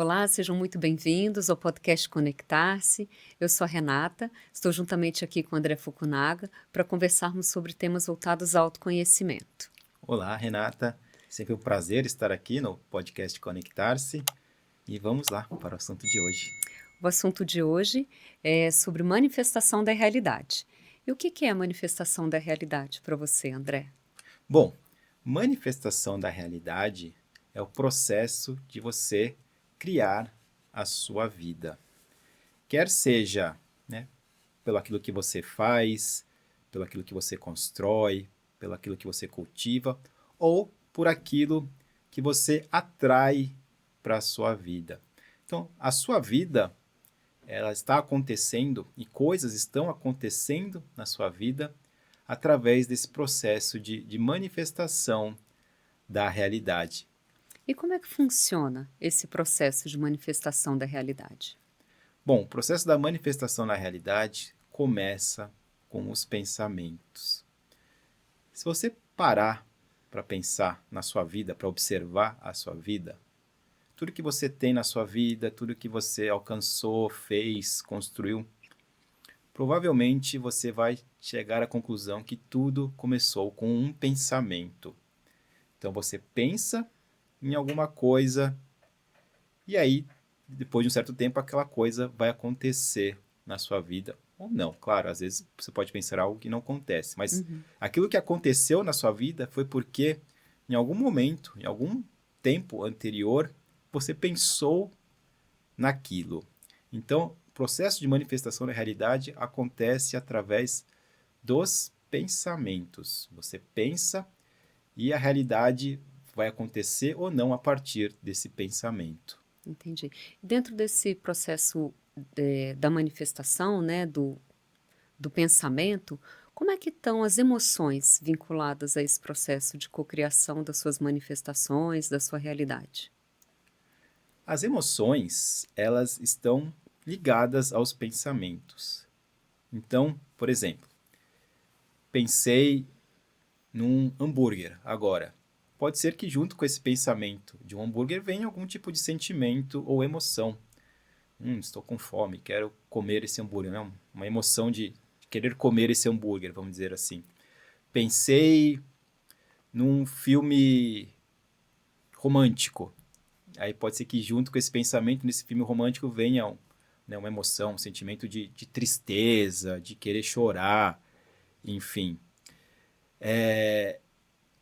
Olá, sejam muito bem-vindos ao podcast Conectar-se. Eu sou a Renata, estou juntamente aqui com o André Fukunaga para conversarmos sobre temas voltados ao autoconhecimento. Olá, Renata. Sempre um prazer estar aqui no podcast Conectar-se. E vamos lá para o assunto de hoje. O assunto de hoje é sobre manifestação da realidade. E o que é a manifestação da realidade para você, André? Bom, manifestação da realidade é o processo de você criar a sua vida. Quer seja, pelo aquilo que você faz, pelo aquilo que você constrói, pelo aquilo que você cultiva, ou por aquilo que você atrai para a sua vida. Então, a sua vida, ela está acontecendo e coisas estão acontecendo na sua vida através desse processo de manifestação da realidade. E como é que funciona esse processo de manifestação da realidade? Bom, o processo da manifestação na realidade começa com os pensamentos. Se você parar para pensar na sua vida, para observar a sua vida, tudo que você tem na sua vida, tudo que você alcançou, fez, construiu, provavelmente você vai chegar à conclusão que tudo começou com um pensamento. Então você pensa em alguma coisa e aí, depois de um certo tempo, aquela coisa vai acontecer na sua vida. Ou não, claro, às vezes você pode pensar algo que não acontece, mas aquilo que aconteceu na sua vida foi porque em algum momento, em algum tempo anterior, você pensou naquilo. Então, o processo de manifestação da realidade acontece através dos pensamentos. Você pensa e a realidade vai acontecer ou não a partir desse pensamento. Entendi. Dentro desse processo da manifestação, né, do pensamento, como é que estão as emoções vinculadas a esse processo de cocriação das suas manifestações, da sua realidade? As emoções, elas estão ligadas aos pensamentos. Então, por exemplo, pensei num hambúrguer agora. Pode ser que junto com esse pensamento de um hambúrguer venha algum tipo de sentimento ou emoção. Estou com fome, quero comer esse hambúrguer. Não, uma emoção de querer comer esse hambúrguer, vamos dizer assim. Pensei num filme romântico. Aí pode ser que junto com esse pensamento nesse filme romântico venha uma emoção, um sentimento de tristeza, de querer chorar, enfim.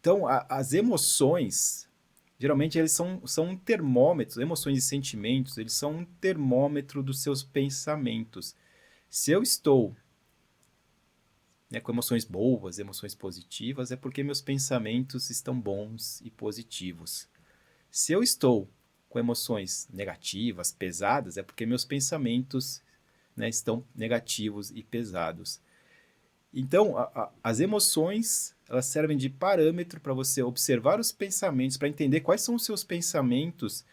Então, as emoções, geralmente eles são um termômetro, emoções e sentimentos, eles são um termômetro dos seus pensamentos. Se eu estou com emoções boas, emoções positivas, é porque meus pensamentos estão bons e positivos. Se eu estou com emoções negativas, pesadas, é porque meus pensamentos estão negativos e pesados. Então, as emoções, elas servem de parâmetro para você observar os pensamentos, para entender quais são os seus pensamentos,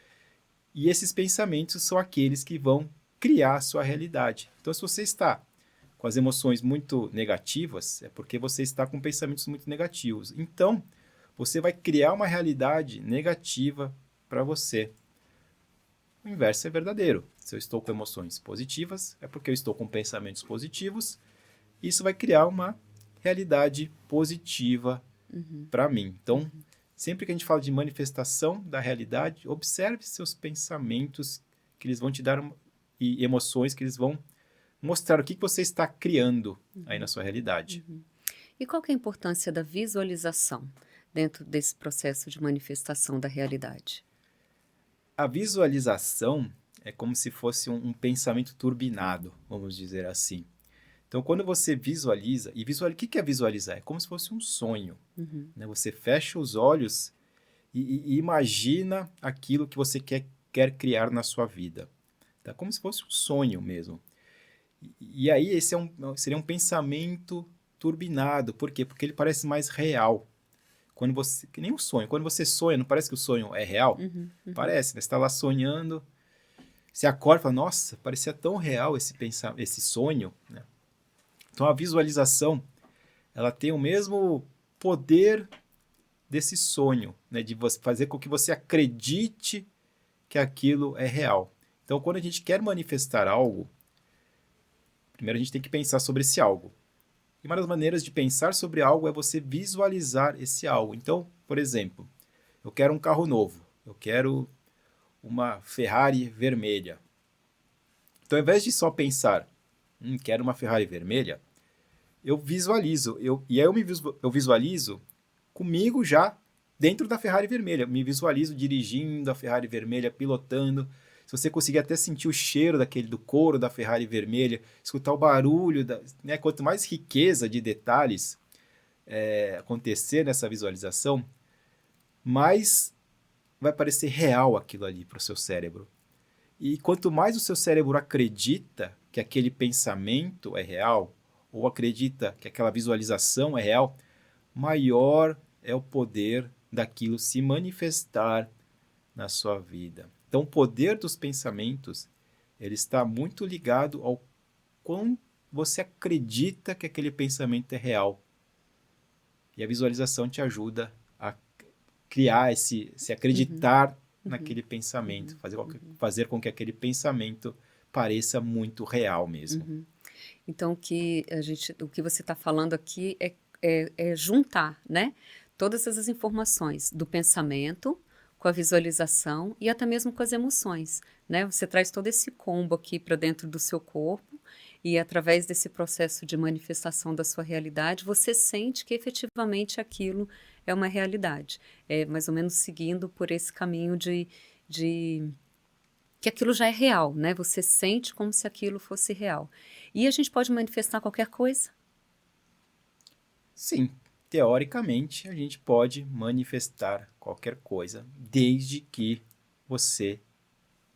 e esses pensamentos são aqueles que vão criar a sua realidade. Então, se você está com as emoções muito negativas, é porque você está com pensamentos muito negativos. Então, você vai criar uma realidade negativa para você. O inverso é verdadeiro. Se eu estou com emoções positivas, é porque eu estou com pensamentos positivos. Isso vai criar uma realidade positiva para mim. Então, sempre que a gente fala de manifestação da realidade, observe seus pensamentos, que eles vão te dar e emoções que eles vão mostrar o que você está criando aí na sua realidade. E qual que é a importância da visualização dentro desse processo de manifestação da realidade? A visualização é como se fosse um pensamento turbinado, vamos dizer assim. Então, quando você visualiza, o que é visualizar? É como se fosse um sonho. Você fecha os olhos e imagina aquilo que você quer criar na sua vida. É como se fosse um sonho mesmo. E aí esse seria um pensamento turbinado. Por quê? Porque ele parece mais real. Que nem um sonho. Quando você sonha, não parece que o sonho é real? Parece, né? Você está lá sonhando, você acorda e fala, nossa, parecia tão real esse sonho, né? Então a visualização, ela tem o mesmo poder desse sonho, né? De você fazer com que você acredite que aquilo é real. Então, quando a gente quer manifestar algo, primeiro a gente tem que pensar sobre esse algo. E uma das maneiras de pensar sobre algo é você visualizar esse algo. Então, por exemplo, eu quero um carro novo, eu quero uma Ferrari vermelha. Então, ao invés de só pensar, quero uma Ferrari vermelha, eu visualizo. E aí eu visualizo comigo já dentro da Ferrari vermelha. Me visualizo dirigindo a Ferrari vermelha, pilotando. Se você conseguir até sentir o cheiro do couro da Ferrari vermelha, escutar o barulho, né? Quanto mais riqueza de detalhes acontecer nessa visualização, mais vai parecer real aquilo ali para o seu cérebro. E quanto mais o seu cérebro acredita que aquele pensamento é real, ou acredita que aquela visualização é real, maior é o poder daquilo se manifestar na sua vida. Então, o poder dos pensamentos, ele está muito ligado ao quão você acredita que aquele pensamento é real. E a visualização te ajuda a criar se acreditar naquele pensamento, fazer com que aquele pensamento pareça muito real mesmo. Então, o que você está falando aqui é juntar, né? Todas essas informações do pensamento com a visualização e até mesmo com as emoções, né? Você traz todo esse combo aqui para dentro do seu corpo e através desse processo de manifestação da sua realidade, você sente que efetivamente aquilo é uma realidade. É mais ou menos seguindo por esse caminho de que aquilo já é real, né? Você sente como se aquilo fosse real. E a gente pode manifestar qualquer coisa? Sim, teoricamente a gente pode manifestar qualquer coisa, desde que você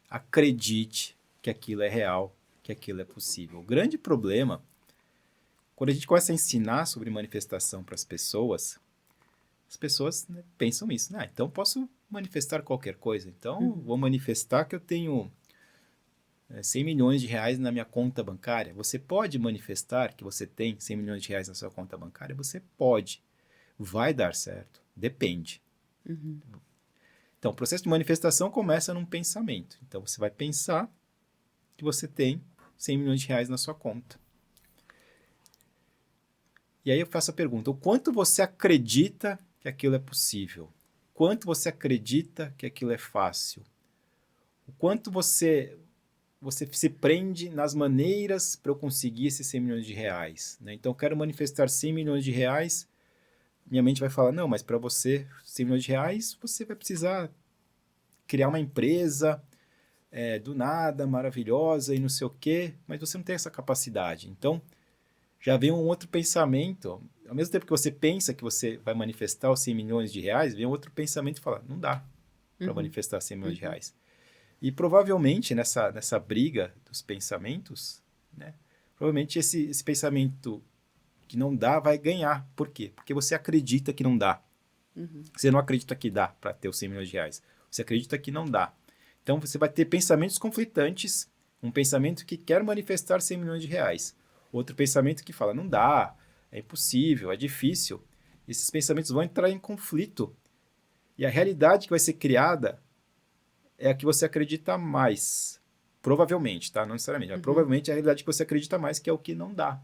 acredite que aquilo é real, que aquilo é possível. O grande problema, quando a gente começa a ensinar sobre manifestação para as pessoas, né, pensam isso. Então posso manifestar qualquer coisa. Então vou manifestar que eu tenho 100 milhões de reais na minha conta bancária. Você pode manifestar que você tem 100 milhões de reais na sua conta bancária? Você pode. Vai dar certo. Depende. Então, o processo de manifestação começa num pensamento. Então, você vai pensar que você tem 100 milhões de reais na sua conta. E aí eu faço a pergunta, o quanto você acredita que aquilo é possível? Quanto você acredita que aquilo é fácil? O quanto você se prende nas maneiras para eu conseguir esses 100 milhões de reais. Né? Então, eu quero manifestar 100 milhões de reais, minha mente vai falar, não, mas para você, 100 milhões de reais, você vai precisar criar uma empresa do nada, maravilhosa e não sei o quê, mas você não tem essa capacidade. Então, já vem um outro pensamento, ao mesmo tempo que você pensa que você vai manifestar os 100 milhões de reais, vem um outro pensamento e fala, não dá para manifestar 100 milhões de reais. E provavelmente nessa briga dos pensamentos, né, provavelmente esse pensamento que não dá vai ganhar. Por quê? Porque você acredita que não dá. Você não acredita que dá para ter os 100 milhões de reais. Você acredita que não dá. Então você vai ter pensamentos conflitantes, um pensamento que quer manifestar 100 milhões de reais. Outro pensamento que fala, não dá, é impossível, é difícil. Esses pensamentos vão entrar em conflito. E a realidade que vai ser criada é a que você acredita mais. Provavelmente, tá? Não necessariamente. Mas provavelmente é a realidade que você acredita mais, que é o que não dá.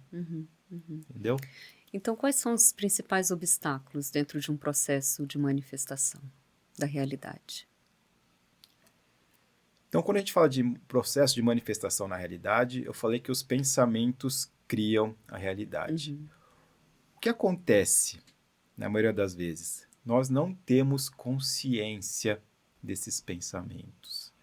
Entendeu? Então, quais são os principais obstáculos dentro de um processo de manifestação da realidade? Então, quando a gente fala de processo de manifestação na realidade, eu falei que os pensamentos criam a realidade. O que acontece, na maioria das vezes? Nós não temos consciência desses pensamentos.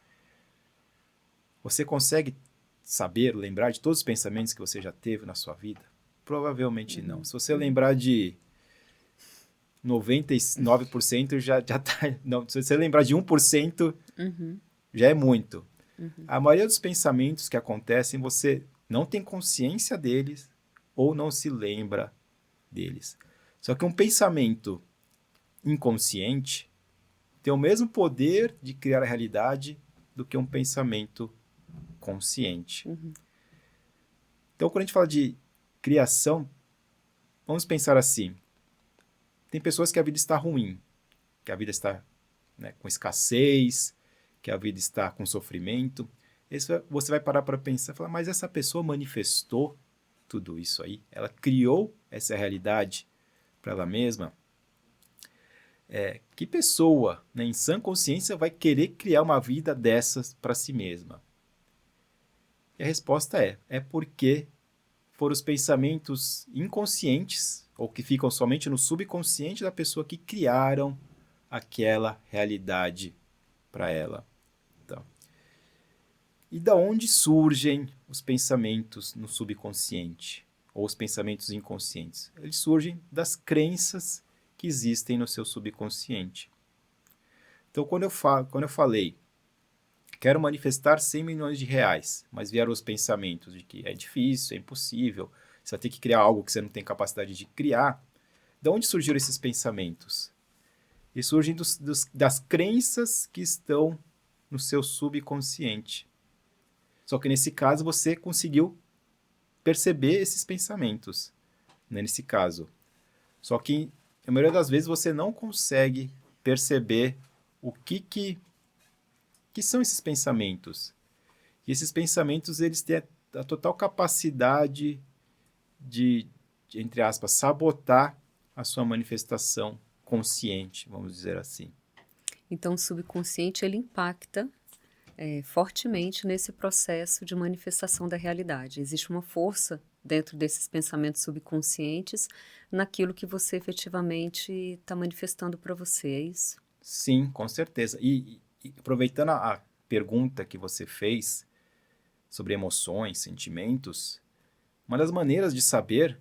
Você consegue saber, lembrar de todos os pensamentos que você já teve na sua vida? Provavelmente não. Se você lembrar de 99%, já tá... Não, se você lembrar de 1%, já é muito. A maioria dos pensamentos que acontecem, você não tem consciência deles ou não se lembra deles. Só que um pensamento inconsciente tem o mesmo poder de criar a realidade do que um pensamento consciente. Então, quando a gente fala de criação, vamos pensar assim. Tem pessoas que a vida está ruim, que a vida está, né, com escassez, que a vida está com sofrimento. Você vai parar para pensar e falar, mas essa pessoa manifestou tudo isso aí? Ela criou essa realidade para ela mesma? Que pessoa, né, em sã consciência, vai querer criar uma vida dessas para si mesma? E a resposta é porque foram os pensamentos inconscientes, ou que ficam somente no subconsciente da pessoa, que criaram aquela realidade para ela. Então, e da onde surgem os pensamentos no subconsciente, ou os pensamentos inconscientes? Eles surgem das crenças que existem no seu subconsciente. Então, quando eu falei, quero manifestar 100 milhões de reais, mas vieram os pensamentos de que é difícil, é impossível, você vai ter que criar algo que você não tem capacidade de criar. De onde surgiram esses pensamentos? Eles surgem das crenças que estão no seu subconsciente. Só que nesse caso você conseguiu perceber esses pensamentos, né, nesse caso. Só que a maioria das vezes você não consegue perceber o que são esses pensamentos. E esses pensamentos, eles têm a total capacidade de, entre aspas, sabotar a sua manifestação consciente, vamos dizer assim. Então, o subconsciente ele impacta fortemente nesse processo de manifestação da realidade. Existe uma força dentro desses pensamentos subconscientes naquilo que você efetivamente está manifestando para você, é isso? Sim, com certeza. E aproveitando a pergunta que você fez sobre emoções, sentimentos, uma das maneiras de saber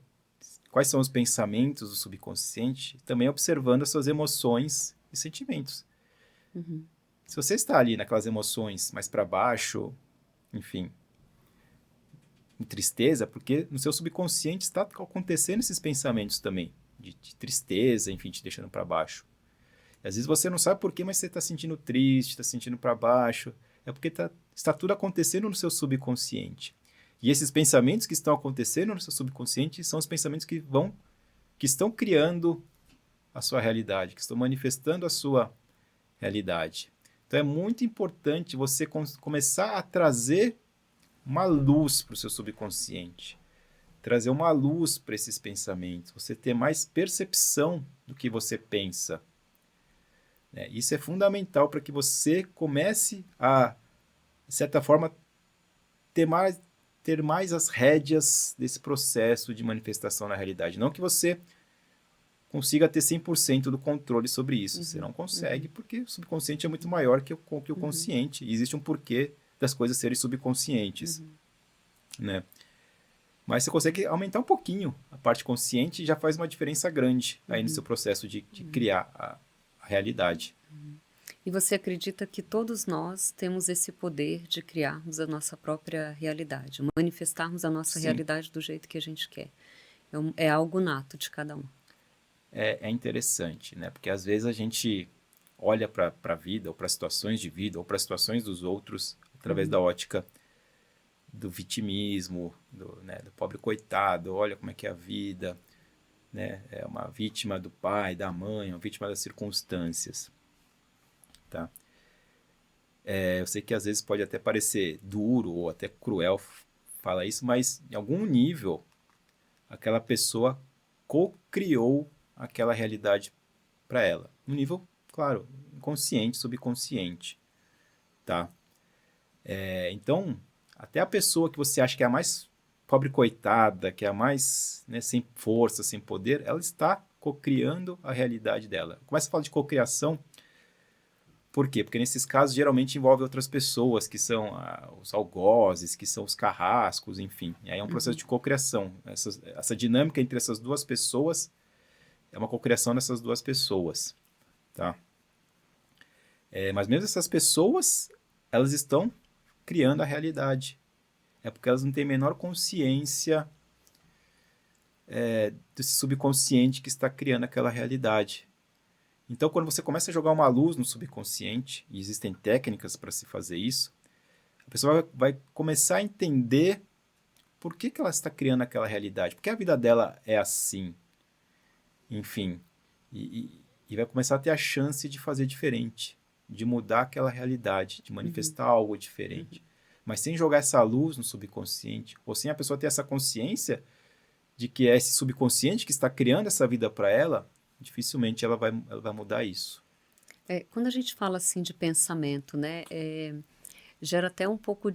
quais são os pensamentos do subconsciente também é observando as suas emoções e sentimentos. Uhum. Se você está ali naquelas emoções mais para baixo, enfim, em tristeza, porque no seu subconsciente está acontecendo esses pensamentos também, de tristeza, enfim, te deixando para baixo. E às vezes você não sabe por quê, mas você está sentindo triste, está sentindo para baixo. É porque está tudo acontecendo no seu subconsciente. E esses pensamentos que estão acontecendo no seu subconsciente são os pensamentos que estão criando a sua realidade, que estão manifestando a sua realidade. Então é muito importante você começar a trazer uma luz para o seu subconsciente, trazer uma luz para esses pensamentos, você ter mais percepção do que você pensa. Isso é fundamental para que você comece a, de certa forma, ter mais as rédeas desse processo de manifestação na realidade. Não que você consiga ter 100% do controle sobre isso. Você não consegue, porque o subconsciente é muito maior que o consciente. E existe um porquê das coisas serem subconscientes. Né? Mas você consegue aumentar um pouquinho a parte consciente e já faz uma diferença grande aí no seu processo de criar a realidade. E você acredita que todos nós temos esse poder de criarmos a nossa própria realidade, manifestarmos a nossa Sim. realidade do jeito que a gente quer? É algo nato de cada um. É interessante, né? Porque às vezes a gente olha para a vida, ou para situações de vida, ou para situações dos outros, através da ótica do vitimismo, do pobre coitado, olha como é que é a vida, né? É uma vítima do pai, da mãe, uma vítima das circunstâncias. Tá? Eu sei que às vezes pode até parecer duro ou até cruel falar isso, mas em algum nível aquela pessoa co-criou aquela realidade para ela. No nível, claro, inconsciente, subconsciente. Tá? Então, até a pessoa que você acha que é a mais pobre coitada, que é a mais, né, sem força, sem poder, ela está co-criando a realidade dela. Começa a falar de co-criação. Por quê? Porque nesses casos geralmente envolve outras pessoas, que são os algozes, que são os carrascos, enfim. E aí é um processo de cocriação. Essa dinâmica entre essas duas pessoas é uma cocriação dessas duas pessoas. Tá? Mas mesmo essas pessoas, elas estão criando a realidade. É porque elas não têm a menor consciência desse subconsciente que está criando aquela realidade. Então, quando você começa a jogar uma luz no subconsciente, e existem técnicas para se fazer isso, a pessoa vai começar a entender por que ela está criando aquela realidade, por que a vida dela é assim. Enfim, e vai começar a ter a chance de fazer diferente, de mudar aquela realidade, de manifestar algo diferente. Mas sem jogar essa luz no subconsciente, ou sem a pessoa ter essa consciência de que é esse subconsciente que está criando essa vida para ela, dificilmente ela vai mudar isso. Quando a gente fala assim de pensamento, né, gera até um pouco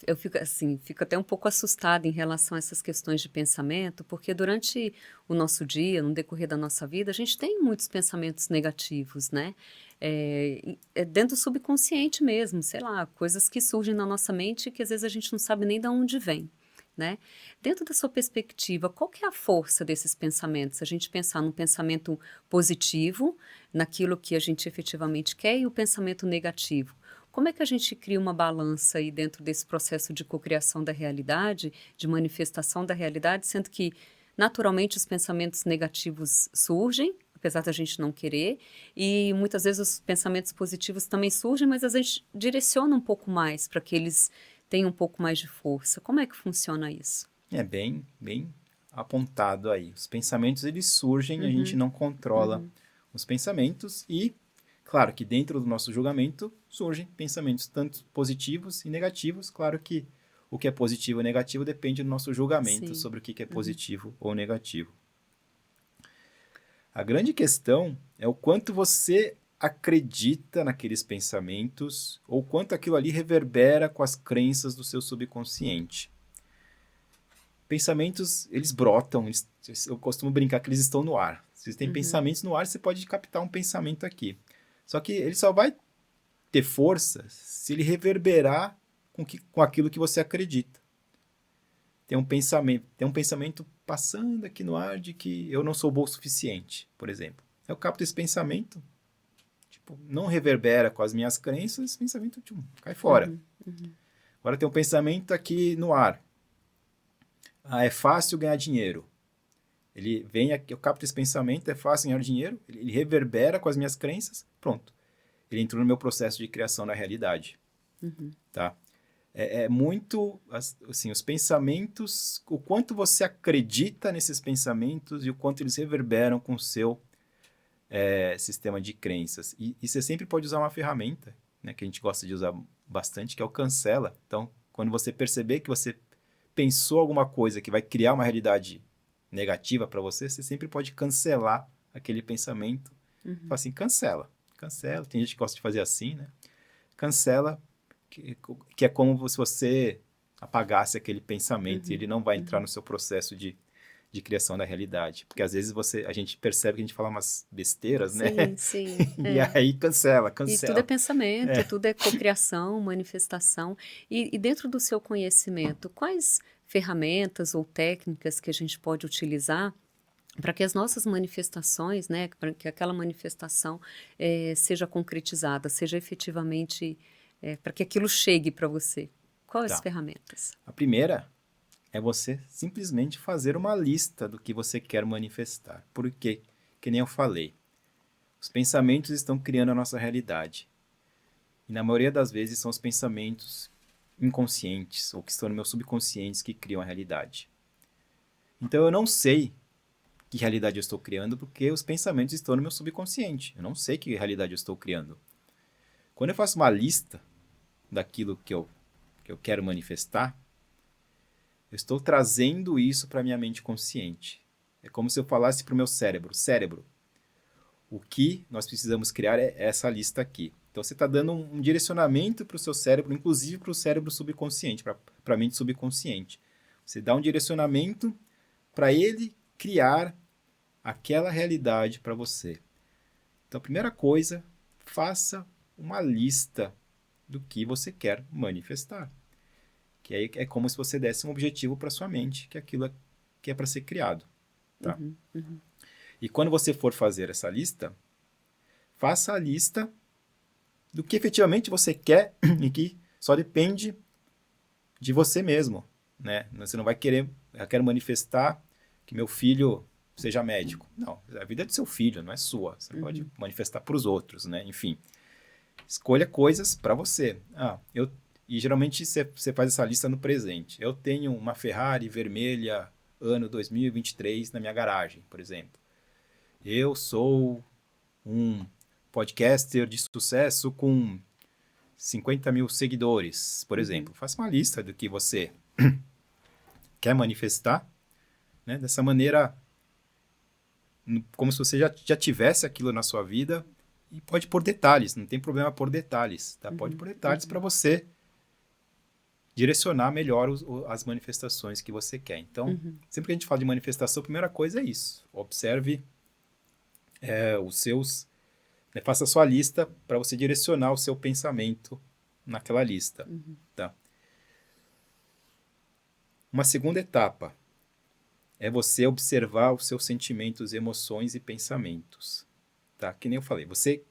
eu fico assim, fico até um pouco assustada em relação a essas questões de pensamento, porque durante o nosso dia, no decorrer da nossa vida, a gente tem muitos pensamentos negativos, né? É dentro do subconsciente mesmo, sei lá, coisas que surgem na nossa mente que às vezes a gente não sabe nem de onde vem, né? Dentro da sua perspectiva, qual que é a força desses pensamentos? A gente pensar num pensamento positivo, naquilo que a gente efetivamente quer, e o pensamento negativo. Como é que a gente cria uma balança aí dentro desse processo de cocriação da realidade, de manifestação da realidade, sendo que naturalmente os pensamentos negativos surgem, apesar da gente não querer, e muitas vezes os pensamentos positivos também surgem, mas a gente direciona um pouco mais para que eles tenham um pouco mais de força. Como é que funciona isso? É bem apontado aí. Os pensamentos, eles surgem, a gente não controla os pensamentos e, claro que dentro do nosso julgamento surgem pensamentos tanto positivos e negativos. Claro que o que é positivo e negativo depende do nosso julgamento Sim. sobre o que é positivo ou negativo. A grande questão é o quanto você acredita naqueles pensamentos ou quanto aquilo ali reverbera com as crenças do seu subconsciente. Pensamentos, eles brotam, eu costumo brincar que eles estão no ar. Se tem pensamentos no ar, você pode captar um pensamento aqui. Só que ele só vai ter força se ele reverberar com aquilo que você acredita. Tem um pensamento passando aqui no ar de que eu não sou bom o suficiente, por exemplo. Eu capto esse pensamento, não reverbera com as minhas crenças, esse pensamento cai fora. Agora tem um pensamento aqui no ar. É fácil ganhar dinheiro. Ele vem aqui, eu capto esse pensamento, é fácil ganhar dinheiro, ele reverbera com as minhas crenças, pronto. Ele entrou no meu processo de criação da realidade. Tá? É muito, assim, os pensamentos, o quanto você acredita nesses pensamentos e o quanto eles reverberam com o seu sistema de crenças. E você sempre pode usar uma ferramenta, né, que a gente gosta de usar bastante, que é o cancela. Então, quando você perceber que você pensou alguma coisa que vai criar uma realidade negativa para você, você sempre pode cancelar aquele pensamento. Fala assim, cancela. Tem gente que gosta de fazer assim, né? Cancela, que é como se você apagasse aquele pensamento e ele não vai entrar no seu processo de criação da realidade. Porque às vezes a gente percebe que a gente fala umas besteiras, né? Sim, sim. E aí cancela. E tudo é pensamento, tudo é cocriação, manifestação. E dentro do seu conhecimento, quais ferramentas ou técnicas que a gente pode utilizar para que as nossas manifestações, né, para que aquela manifestação seja concretizada, seja efetivamente, para que aquilo chegue para você? Quais Tá. ferramentas? A primeira é você simplesmente fazer uma lista do que você quer manifestar. Por quê? Que nem eu falei. Os pensamentos estão criando a nossa realidade. E na maioria das vezes são os pensamentos inconscientes ou que estão no meu subconsciente que criam a realidade. Então eu não sei que realidade eu estou criando porque os pensamentos estão no meu subconsciente. Eu não sei que realidade eu estou criando. Quando eu faço uma lista daquilo que eu quero manifestar, eu estou trazendo isso para a minha mente consciente. É como se eu falasse para o meu cérebro: cérebro, o que nós precisamos criar é essa lista aqui. Então você está dando um direcionamento para o seu cérebro, inclusive para o cérebro subconsciente, para a mente subconsciente. Você dá um direcionamento para ele criar aquela realidade para você. Então a primeira coisa, faça uma lista do que você quer manifestar. Que aí é como se você desse um objetivo para sua mente, que aquilo que é para ser criado. Tá? E quando você for fazer essa lista, faça a lista do que efetivamente você quer e que só depende de você mesmo. Né? Você não vai querer, eu quero manifestar que meu filho seja médico. Não, a vida é do seu filho, não é sua. Você pode manifestar para os outros, né? Enfim, escolha coisas para você. E geralmente você faz essa lista no presente. Eu tenho uma Ferrari vermelha ano 2023 na minha garagem, por exemplo. Eu sou um podcaster de sucesso com 50 mil seguidores, por exemplo. Faça uma lista do que você quer manifestar, né? Dessa maneira, como se você já tivesse aquilo na sua vida, e pode pôr detalhes, não tem problema pôr detalhes, tá? Pode pôr detalhes para você direcionar melhor as manifestações que você quer. Então, sempre que a gente fala de manifestação, a primeira coisa é isso. Observe os seus... né, faça a sua lista para você direcionar o seu pensamento naquela lista. Tá? Uma segunda etapa é você observar os seus sentimentos, emoções e pensamentos. Tá? Que nem eu falei, você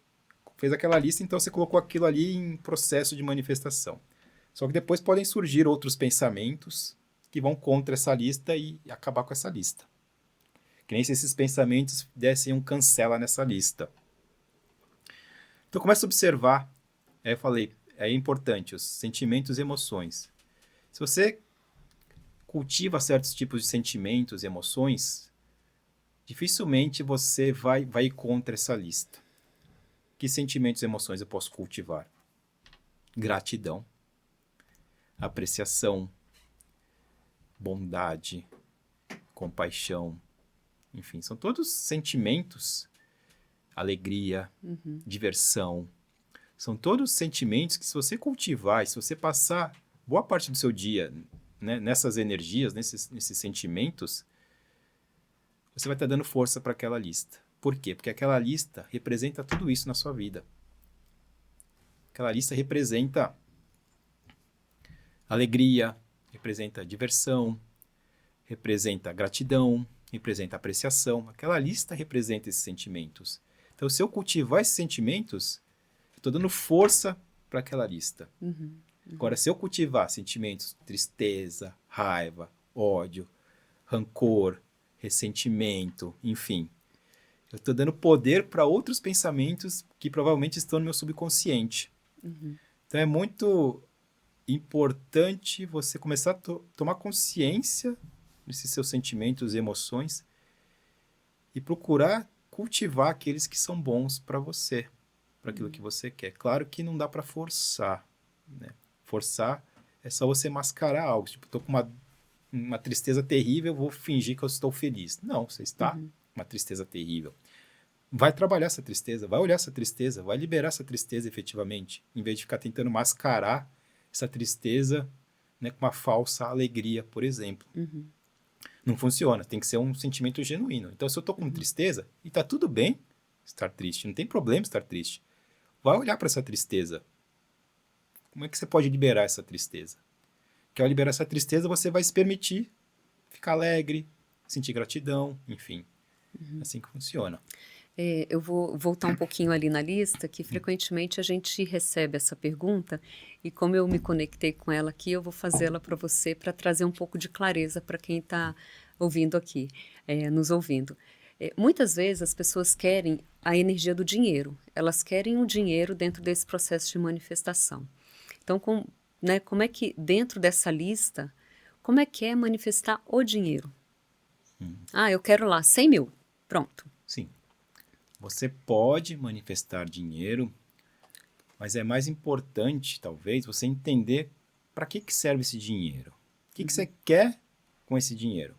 fez aquela lista, então você colocou aquilo ali em processo de manifestação. Só que depois podem surgir outros pensamentos que vão contra essa lista e acabar com essa lista. Que nem se esses pensamentos dessem um cancela nessa lista. Então começa a observar, eu falei, é importante, os sentimentos e emoções. Se você cultiva certos tipos de sentimentos e emoções, dificilmente você vai ir contra essa lista. Que sentimentos e emoções eu posso cultivar? Gratidão, apreciação, bondade, compaixão, enfim, são todos sentimentos, alegria, diversão, são todos sentimentos que se você cultivar, e se você passar boa parte do seu dia, né, nessas energias, nesses sentimentos, você vai estar dando força para aquela lista. Por quê? Porque aquela lista representa tudo isso na sua vida. Aquela lista representa alegria, representa diversão, representa gratidão, representa apreciação. Aquela lista representa esses sentimentos. Então, se eu cultivar esses sentimentos, estou dando força para aquela lista. Agora, se eu cultivar sentimentos, tristeza, raiva, ódio, rancor, ressentimento, enfim, eu estou dando poder para outros pensamentos que provavelmente estão no meu subconsciente. Então, é muito importante você começar a tomar consciência desses seus sentimentos e emoções e procurar cultivar aqueles que são bons para você, para aquilo que você quer. Claro que não dá para forçar, né? Forçar é só você mascarar algo. Tipo, estou com uma tristeza terrível, vou fingir que eu estou feliz. Não, você está com uma tristeza terrível. Vai trabalhar essa tristeza, vai olhar essa tristeza, vai liberar essa tristeza efetivamente, em vez de ficar tentando mascarar essa tristeza, né, com uma falsa alegria, por exemplo. Não funciona, tem que ser um sentimento genuíno. Então, se eu estou com tristeza, e está tudo bem estar triste, não tem problema estar triste. Vai olhar para essa tristeza. Como é que você pode liberar essa tristeza? Que ao liberar essa tristeza, você vai se permitir ficar alegre, sentir gratidão, enfim. Assim que funciona. Eu vou voltar um pouquinho ali na lista, que frequentemente a gente recebe essa pergunta, e como eu me conectei com ela aqui, eu vou fazê-la para você, para trazer um pouco de clareza para quem está ouvindo aqui, nos ouvindo. Muitas vezes as pessoas querem a energia do dinheiro, elas querem o dinheiro dentro desse processo de manifestação. Então, né, como é que, dentro dessa lista, como é que é manifestar o dinheiro? Eu quero lá 100 mil, pronto. Sim. Você pode manifestar dinheiro, mas é mais importante, talvez, você entender para que serve esse dinheiro. O que você quer com esse dinheiro?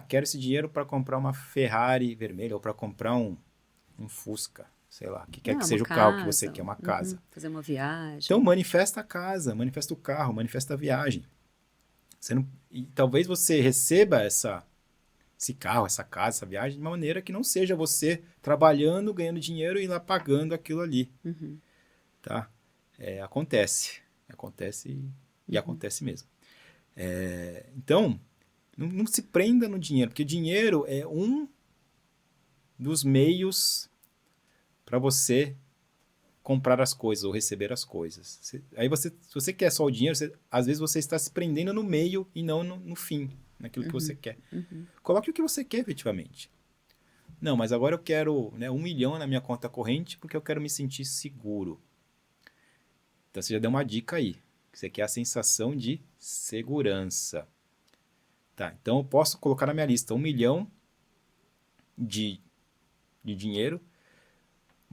Quero esse dinheiro para comprar uma Ferrari vermelha ou para comprar um Fusca, sei lá, que quer que seja o carro que você quer, uma casa. Fazer uma viagem. Então, manifesta a casa, manifesta o carro, manifesta a viagem. E talvez você receba esse carro, essa casa, essa viagem, de uma maneira que não seja você trabalhando, ganhando dinheiro e lá pagando aquilo ali. Tá? Acontece e acontece mesmo. Então, não se prenda no dinheiro, porque dinheiro é um dos meios para você comprar as coisas ou receber as coisas. Se você quer só o dinheiro, às vezes você está se prendendo no meio e não no fim, naquilo que você quer. Coloque o que você quer efetivamente. Não, mas agora eu quero, né, 1 milhão na minha conta corrente porque eu quero me sentir seguro. Então você já deu uma dica aí. Você quer a sensação de segurança. Tá, então eu posso colocar na minha lista 1 milhão de dinheiro,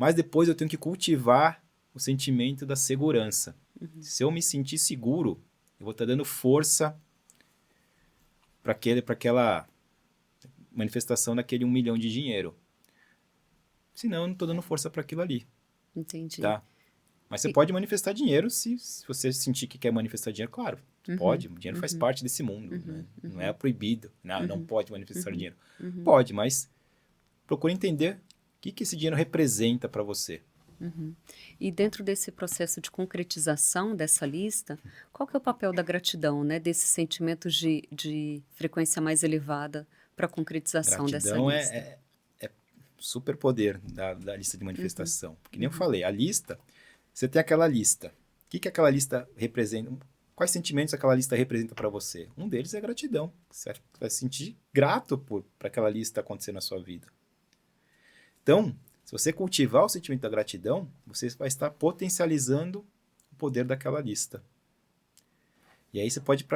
mas depois eu tenho que cultivar o sentimento da segurança. Se eu me sentir seguro, eu vou estar dando força para aquela manifestação daquele 1 milhão de dinheiro. Senão, eu não estou dando força para aquilo ali, Entendi. tá? Mas você E- pode manifestar dinheiro se você sentir que quer manifestar dinheiro, claro. Pode, o dinheiro faz parte desse mundo, né? Não é proibido. Não pode manifestar dinheiro. Pode, mas procure entender o que esse dinheiro representa para você. E dentro desse processo de concretização dessa lista, qual que é o papel da gratidão, né? Desses sentimentos de frequência mais elevada para a concretização dessa Gratidão lista? é superpoder da lista de manifestação. Porque nem eu falei, a lista, você tem aquela lista. O que aquela lista representa? Quais sentimentos aquela lista representa para você? Um deles é gratidão. Você vai se sentir grato por aquela lista acontecer na sua vida. Então, se você cultivar o sentimento da gratidão, você vai estar potencializando o poder daquela lista. E aí você pode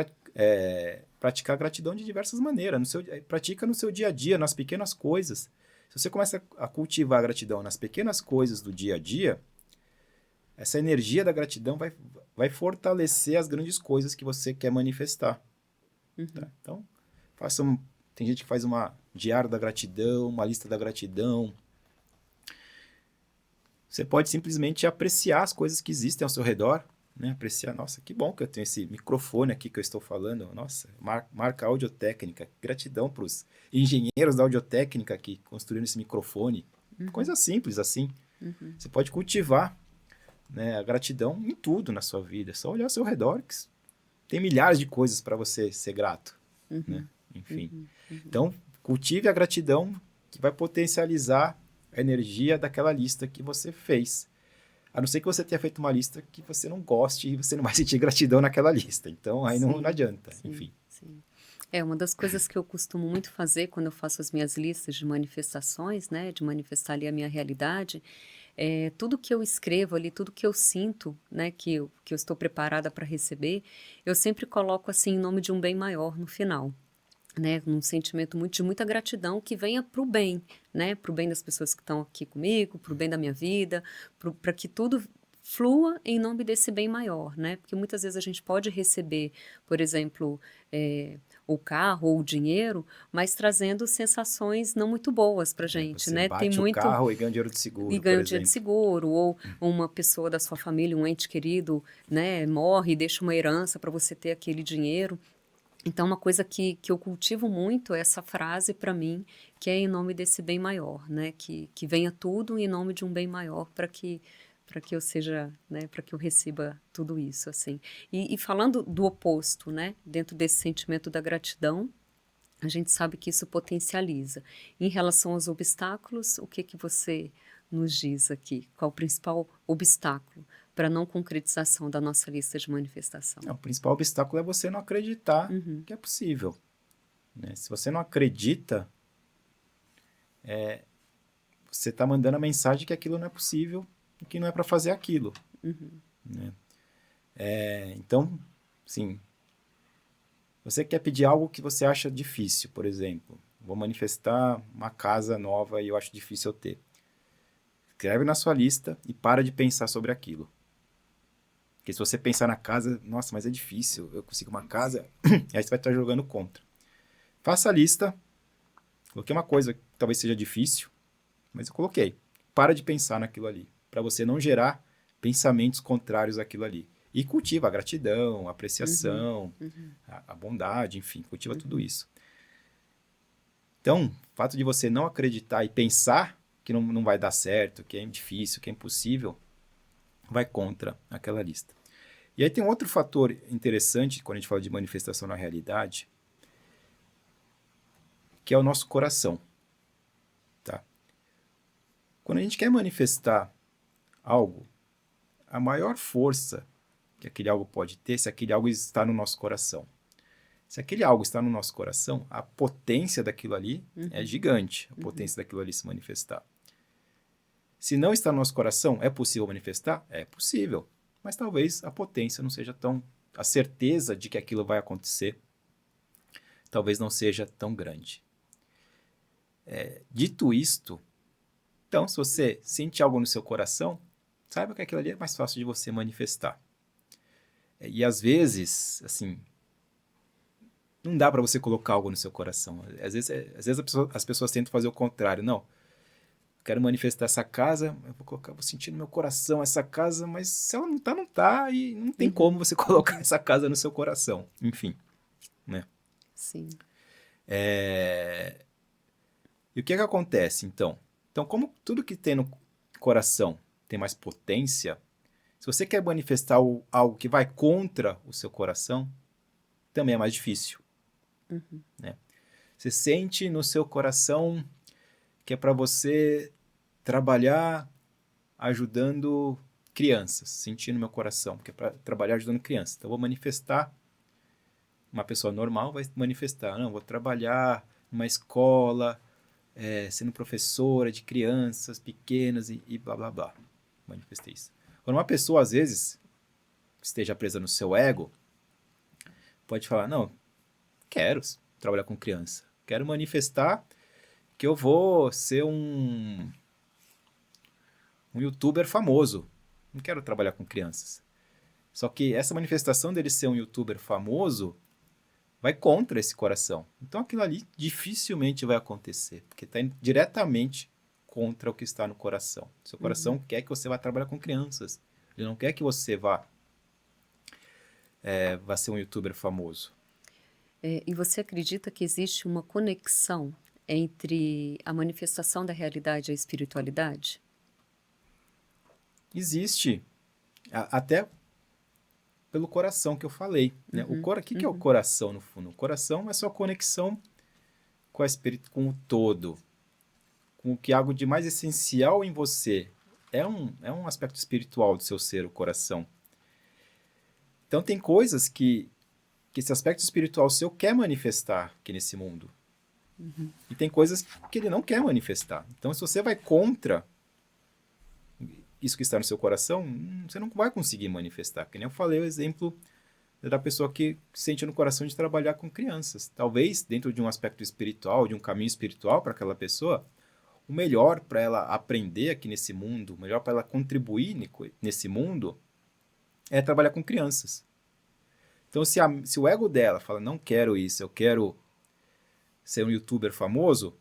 praticar gratidão de diversas maneiras. Pratica no seu dia a dia, nas pequenas coisas. Se você começa a cultivar a gratidão nas pequenas coisas do dia a dia, essa energia da gratidão vai fortalecer as grandes coisas que você quer manifestar. Tá? Então, tem gente que faz uma diário da gratidão, uma lista da gratidão. Você pode simplesmente apreciar as coisas que existem ao seu redor, né? Apreciar, nossa, que bom que eu tenho esse microfone aqui que eu estou falando. Nossa, marca audiotécnica. Gratidão para os engenheiros da audiotécnica que construíram esse microfone. Coisa simples assim. Você pode cultivar, né, a gratidão em tudo na sua vida. É só olhar ao seu redor, que tem milhares de coisas para você ser grato. Né? Enfim. Então, cultive a gratidão que vai potencializar a energia daquela lista que você fez. A não ser que você tenha feito uma lista que você não goste e você não vai sentir gratidão naquela lista. Então, aí não adianta. Enfim. Sim. É uma das coisas que eu costumo muito fazer quando eu faço as minhas listas de manifestações, né, de manifestar ali a minha realidade, tudo que eu escrevo ali, tudo que eu sinto, né, que eu estou preparada para receber, eu sempre coloco assim em nome de um bem maior no final. Né, um sentimento de muita gratidão que venha para o bem, né, para o bem das pessoas que estão aqui comigo, para o bem da minha vida, para que tudo flua em nome desse bem maior, né, porque muitas vezes a gente pode receber, por exemplo, o carro ou o dinheiro, mas trazendo sensações não muito boas para gente, Você né, tem bate o muito carro e ganha dinheiro de e seguro, por ganha o dinheiro de exemplo. seguro, ou uma pessoa da sua família, um ente querido, né, morre e deixa uma herança para você ter aquele dinheiro. Então, uma coisa que eu cultivo muito é essa frase para mim, que é em nome desse bem maior, né? Que venha tudo em nome de um bem maior para que eu seja, né? Para que eu receba tudo isso, assim. E falando do oposto, né? Dentro desse sentimento da gratidão, a gente sabe que isso potencializa. Em relação aos obstáculos, o que você nos diz aqui? Qual o principal obstáculo para a não concretização da nossa lista de manifestação? O principal obstáculo é você não acreditar que é possível. Né? Se você não acredita, você está mandando a mensagem que aquilo não é possível e que não é para fazer aquilo. Né? Então, sim, você quer pedir algo que você acha difícil, por exemplo. Vou manifestar uma casa nova e eu acho difícil eu ter. Escreve na sua lista e para de pensar sobre aquilo. Porque se você pensar na casa, nossa, mas é difícil, eu consigo uma casa, aí você vai estar jogando contra. Faça a lista, coloquei uma coisa que talvez seja difícil, mas eu coloquei. Para de pensar naquilo ali, para você não gerar pensamentos contrários àquilo ali. E cultiva a gratidão, a apreciação, a bondade, enfim, cultiva tudo isso. Então, o fato de você não acreditar e pensar que não vai dar certo, que é difícil, que é impossível, vai contra aquela lista. E aí tem um outro fator interessante quando a gente fala de manifestação na realidade, que é o nosso coração. Tá? Quando a gente quer manifestar algo, a maior força que aquele algo pode ter se aquele algo está no nosso coração. Se aquele algo está no nosso coração, a potência daquilo ali é gigante, a potência daquilo ali se manifestar. Se não está no nosso coração, é possível manifestar? É possível, mas talvez a potência não seja tão... A certeza de que aquilo vai acontecer talvez não seja tão grande. Dito isto, Então, se você sente algo no seu coração, saiba que aquilo ali é mais fácil de você manifestar. E às vezes, assim, não dá para você colocar algo no seu coração. Às vezes as pessoas tentam fazer o contrário. Não, quero manifestar essa casa, vou sentir no meu coração essa casa, mas se ela não tá, não tá, e não tem como você colocar essa casa no seu coração. Enfim, né? Sim. E o que acontece, então? Então, como tudo que tem no coração tem mais potência, se você quer manifestar algo que vai contra o seu coração, também é mais difícil. Né? Você sente no seu coração que é para você trabalhar ajudando crianças. Senti no meu coração que é para trabalhar ajudando crianças. Então, eu vou manifestar. Uma pessoa normal vai manifestar. Não, vou trabalhar numa escola, sendo professora de crianças pequenas e blá, blá, blá. Manifestei isso. Quando uma pessoa, às vezes, esteja presa no seu ego, pode falar, não, quero trabalhar com criança. Quero manifestar que eu vou ser um youtuber famoso. Não quero trabalhar com crianças. Só que essa manifestação dele ser um youtuber famoso vai contra esse coração. Então aquilo ali dificilmente vai acontecer, porque está indo diretamente contra o que está no coração. Seu coração quer que você vá trabalhar com crianças. Ele não quer que você vá ser um youtuber famoso. E você acredita que existe uma conexão entre a manifestação da realidade e a espiritualidade? Existe, até pelo coração que eu falei. Né? O que é o coração, no fundo? O coração é sua conexão com o espírito, com o todo, com o que é algo de mais essencial em você. É um aspecto espiritual do seu ser, o coração. Então tem coisas que esse aspecto espiritual seu quer manifestar aqui nesse mundo. E tem coisas que ele não quer manifestar. Então se você vai contra isso que está no seu coração, você não vai conseguir manifestar. Que nem eu falei o exemplo da pessoa que sente no coração de trabalhar com crianças. Talvez, dentro de um aspecto espiritual, de um caminho espiritual para aquela pessoa, o melhor para ela aprender aqui nesse mundo, o melhor para ela contribuir nesse mundo, é trabalhar com crianças. Então, se o ego dela fala, não quero isso, eu quero ser um youtuber famoso,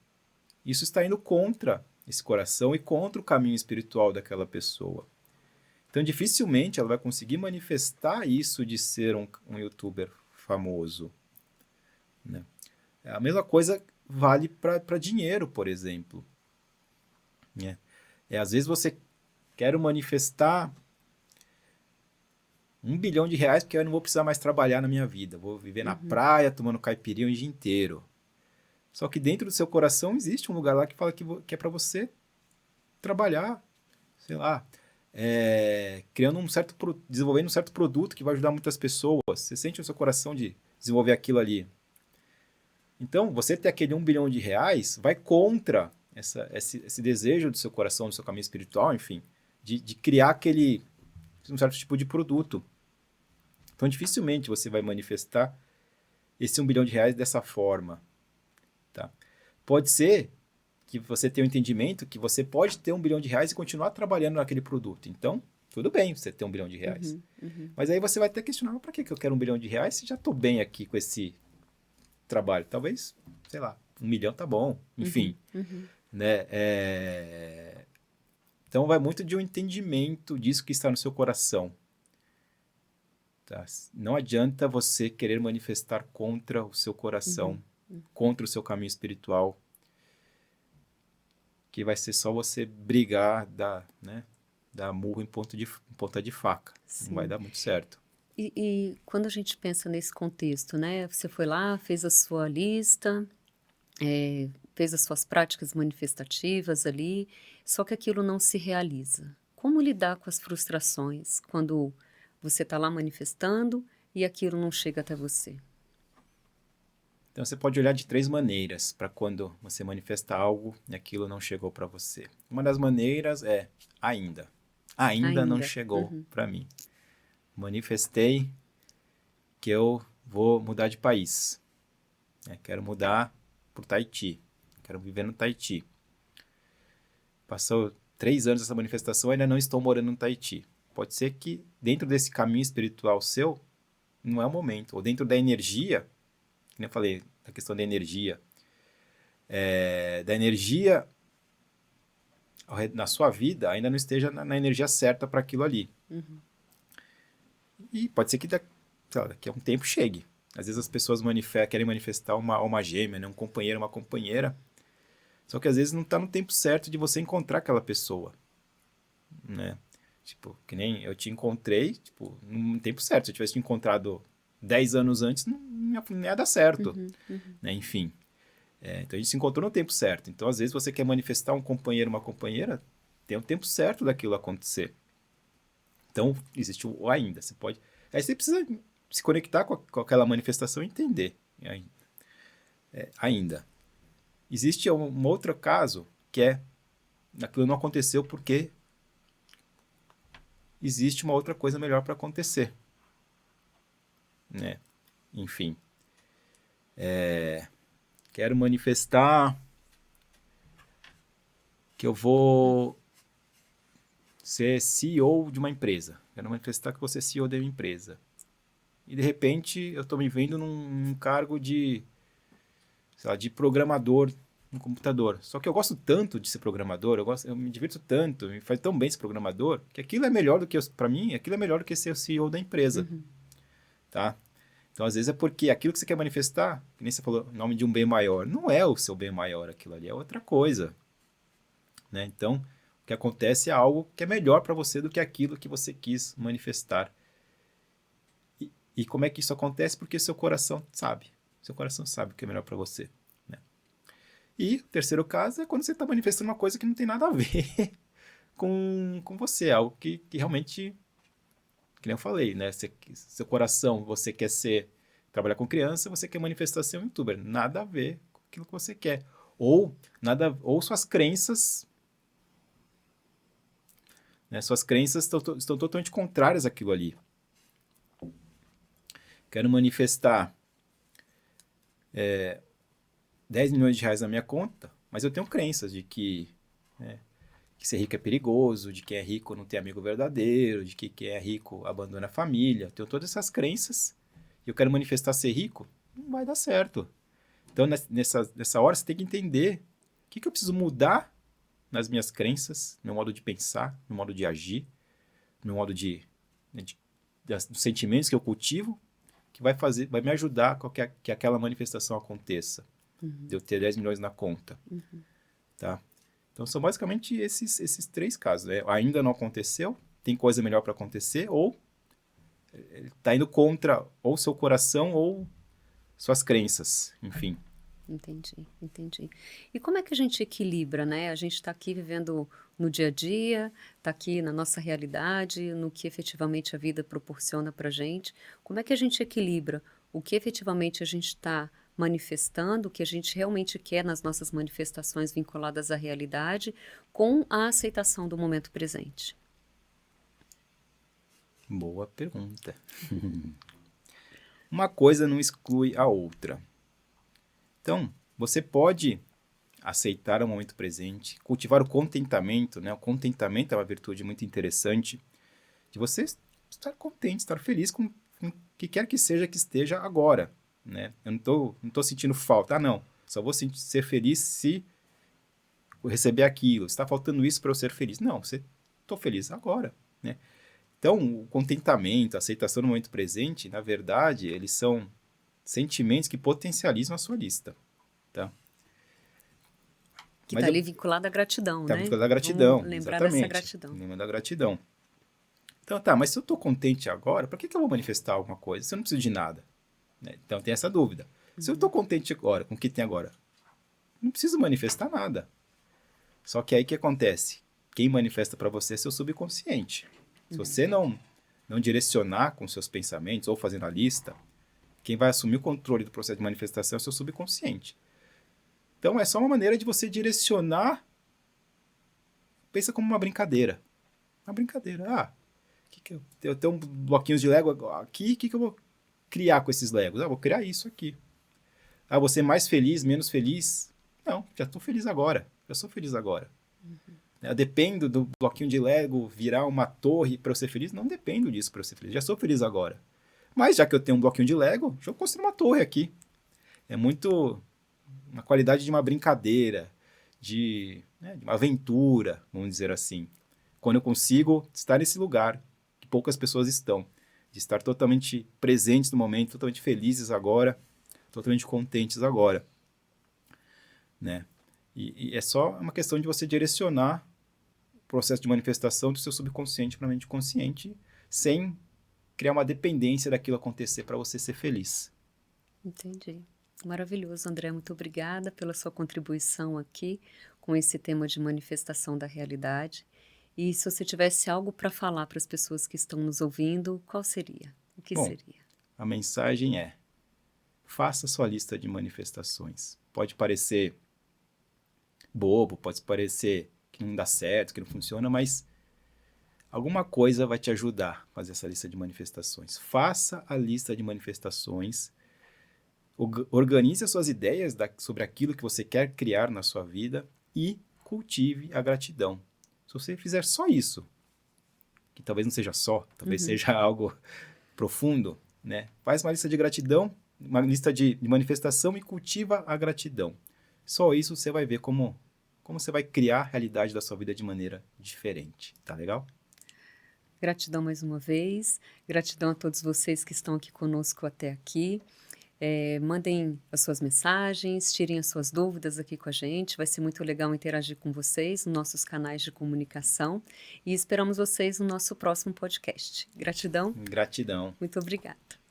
isso está indo contra esse coração e contra o caminho espiritual daquela pessoa. Então, dificilmente ela vai conseguir manifestar isso de ser um youtuber famoso. Né? A mesma coisa vale para dinheiro, por exemplo. Né? Às vezes você quer manifestar R$1 bilhão porque eu não vou precisar mais trabalhar na minha vida. Vou viver na praia, tomando caipirinha o dia inteiro. Só que dentro do seu coração existe um lugar lá que fala que é para você trabalhar, sei lá, desenvolvendo um certo produto que vai ajudar muitas pessoas. Você sente no seu coração de desenvolver aquilo ali. Então, você ter aquele R$1 bilhão vai contra esse desejo do seu coração, do seu caminho espiritual, enfim, de criar um certo tipo de produto. Então, dificilmente você vai manifestar esse R$1 bilhão dessa forma. Tá? Pode ser que você tenha um entendimento que você pode ter R$1 bilhão e continuar trabalhando naquele produto. Então, tudo bem você ter R$1 bilhão. Mas aí você vai até questionar, para que eu quero R$1 bilhão se já estou bem aqui com esse trabalho? Talvez, sei lá, R$1 milhão tá bom. Enfim. Né? Então, vai muito de um entendimento disso que está no seu coração. Tá? Não adianta você querer manifestar contra o seu coração, contra o seu caminho espiritual, que vai ser só você brigar, dar murro em ponta de faca. Sim. Não vai dar muito certo. E quando a gente pensa nesse contexto, né? Você foi lá, fez a sua lista, fez as suas práticas manifestativas ali, só que aquilo não se realiza. Como lidar com as frustrações quando você está lá manifestando e aquilo não chega até você? Então, você pode olhar de 3 maneiras para quando você manifesta algo e aquilo não chegou para você. Uma das maneiras é ainda. Ainda não chegou para mim. Manifestei que eu vou mudar de país. Quero mudar para o Tahiti. Quero viver no Tahiti. passou 3 anos dessa manifestação, ainda não estou morando no Tahiti. Pode ser que dentro desse caminho espiritual seu, não é o momento. Ou dentro da energia, como eu falei, da questão da energia na sua vida ainda não esteja na energia certa para aquilo ali. E pode ser que daqui a um tempo chegue. Às vezes as pessoas querem manifestar uma alma gêmea, né? Um companheiro, uma companheira. Só que às vezes não está no tempo certo de você encontrar aquela pessoa, né? Tipo, que nem eu te encontrei, tipo, no tempo certo. Se eu tivesse te encontrado 10 anos antes, não ia dar certo, né? Enfim. Então a gente se encontrou no tempo certo. Então, às vezes, você quer manifestar um companheiro, uma companheira, tem um tempo certo daquilo acontecer. Então, existe o ainda. Você pode. Aí você precisa se conectar com aquela manifestação e entender. Ainda. Existe um outro caso que aquilo não aconteceu porque existe uma outra coisa melhor para acontecer, né? Enfim. Quero manifestar que eu vou ser CEO de uma empresa. Quero manifestar que eu vou ser CEO de uma empresa. E de repente eu estou me vendo num cargo de, sei lá, de programador no computador. Só que eu gosto tanto de ser programador, eu me divirto tanto, me faz tão bem ser programador, que aquilo é melhor do que, para mim, aquilo é melhor do que ser o CEO da empresa. Tá? Então, às vezes é porque aquilo que você quer manifestar, que nem você falou, em nome de um bem maior, não é o seu bem maior, aquilo ali é outra coisa, né? Então, o que acontece é algo que é melhor para você do que aquilo que você quis manifestar. E como é que isso acontece? Porque seu coração sabe o que é melhor para você, né? E o terceiro caso é quando você está manifestando uma coisa que não tem nada a ver com você, algo que realmente, que nem eu falei, né? Seu coração, você quer trabalhar com criança, você quer manifestar ser um youtuber. Nada a ver com aquilo que você quer. Ou suas crenças, né? Suas crenças estão totalmente contrárias àquilo ali. Quero manifestar 10 milhões de reais na minha conta, mas eu tenho crenças de que ser rico é perigoso, de que quem é rico não tem amigo verdadeiro, de que quem é rico abandona a família. Eu tenho todas essas crenças e eu quero manifestar ser rico, não vai dar certo. Então, nessa hora, você tem que entender o que eu preciso mudar nas minhas crenças, no meu modo de pensar, no meu modo de agir, no meu modo dos sentimentos que eu cultivo, que vai me ajudar que aquela manifestação aconteça. De eu ter 10 milhões na conta. Tá? Então, são basicamente esses 3 casos, né? Ainda não aconteceu, tem coisa melhor para acontecer, ou está indo contra ou seu coração ou suas crenças, enfim. Entendi. E como é que a gente equilibra, né? A gente está aqui vivendo no dia a dia, está aqui na nossa realidade, no que efetivamente a vida proporciona para a gente. Como é que a gente equilibra o que efetivamente a gente está manifestando, o que a gente realmente quer nas nossas manifestações vinculadas à realidade, com a aceitação do momento presente? Boa pergunta. Uma coisa não exclui a outra. Então, você pode aceitar o momento presente, cultivar o contentamento, né? O contentamento é uma virtude muito interessante de você estar contente, estar feliz com o que quer que seja que esteja agora, né? Eu não tô sentindo falta. Não. Só vou ser feliz se eu receber aquilo. Está faltando isso para eu ser feliz. Não, estou feliz agora, né? Então, o contentamento, a aceitação no momento presente, na verdade, eles são sentimentos que potencializam a sua lista, tá? Que está ali vinculado à gratidão, tá né? vinculado à gratidão, Vamos lembrar exatamente. dessa gratidão. Lembrando da gratidão. Então, mas se eu estou contente agora, para que eu vou manifestar alguma coisa? Se eu não preciso de nada, né? Então, tem essa dúvida. Se eu estou contente agora, com o que tem agora, não preciso manifestar nada. Só que aí o que acontece? Quem manifesta para você é seu subconsciente. Se você não direcionar com seus pensamentos ou fazendo a lista, quem vai assumir o controle do processo de manifestação é o seu subconsciente. Então, é só uma maneira de você direcionar. Pensa como uma brincadeira. Uma brincadeira. Eu tenho bloquinhos de Lego aqui, o que eu vou criar com esses Legos? Vou criar isso aqui. Vou ser mais feliz, menos feliz? Não, já estou feliz agora. Já sou feliz agora. Eu dependo do bloquinho de Lego virar uma torre para eu ser feliz? Não dependo disso para eu ser feliz. Já sou feliz agora. Mas já que eu tenho um bloquinho de Lego, deixa eu construir uma torre aqui. É muito uma qualidade de uma brincadeira, de uma aventura, vamos dizer assim. Quando eu consigo estar nesse lugar que poucas pessoas estão, de estar totalmente presentes no momento, totalmente felizes agora, totalmente contentes agora, né? E é só uma questão de você direcionar o processo de manifestação do seu subconsciente para a mente consciente, sem criar uma dependência daquilo acontecer para você ser feliz. Entendi. Maravilhoso, André. Muito obrigada pela sua contribuição aqui com esse tema de manifestação da realidade. E se você tivesse algo para falar para as pessoas que estão nos ouvindo, qual seria? O que Bom, seria? a mensagem é: faça sua lista de manifestações. Pode parecer bobo, pode parecer que não dá certo, que não funciona, mas alguma coisa vai te ajudar a fazer essa lista de manifestações. Faça a lista de manifestações, organize as suas ideias sobre aquilo que você quer criar na sua vida e cultive a gratidão. Se você fizer só isso, que talvez não seja só, talvez seja algo profundo, né? Faz uma lista de gratidão, uma lista de manifestação e cultiva a gratidão. Só isso você vai ver como você vai criar a realidade da sua vida de maneira diferente. Tá legal? Gratidão mais uma vez. Gratidão a todos vocês que estão aqui conosco até aqui. Mandem as suas mensagens, tirem as suas dúvidas aqui com a gente. Vai ser muito legal interagir com vocês nos nossos canais de comunicação. E esperamos vocês no nosso próximo podcast. Gratidão. Gratidão. Muito obrigada.